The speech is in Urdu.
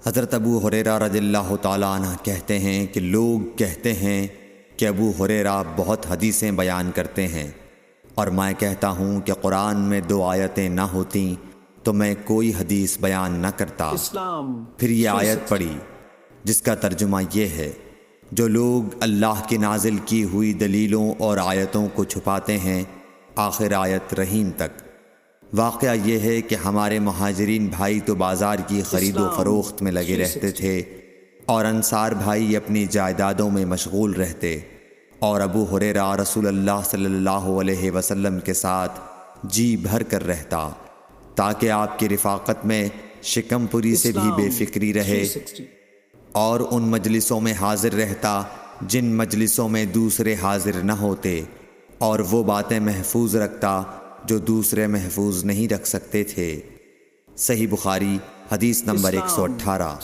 حضرت ابو ہریرہ رضی اللہ تعالیٰ عنہ کہتے ہیں کہ لوگ کہتے ہیں کہ ابو ہریرہ بہت حدیثیں بیان کرتے ہیں، اور میں کہتا ہوں کہ قرآن میں 2 آیتیں نہ ہوتیں تو میں کوئی حدیث بیان نہ کرتا۔ پھر یہ آیت پڑھی جس کا ترجمہ یہ ہے، جو لوگ اللہ کی نازل کی ہوئی دلیلوں اور آیتوں کو چھپاتے ہیں، آخر آیت رحیم تک۔ واقعہ یہ ہے کہ ہمارے مہاجرین بھائی تو بازار کی خرید و فروخت میں لگے رہتے تھے، اور انصار بھائی اپنی جائیدادوں میں مشغول رہتے، اور ابو ہریرہ رسول اللہ صلی اللہ علیہ وسلم کے ساتھ جی بھر کر رہتا، تاکہ آپ کی رفاقت میں شکم پوری سے بھی بے فکری رہے، اور ان مجلسوں میں حاضر رہتا جن مجلسوں میں دوسرے حاضر نہ ہوتے، اور وہ باتیں محفوظ رکھتا جو دوسرے محفوظ نہیں رکھ سکتے تھے۔ صحیح بخاری حدیث نمبر 118۔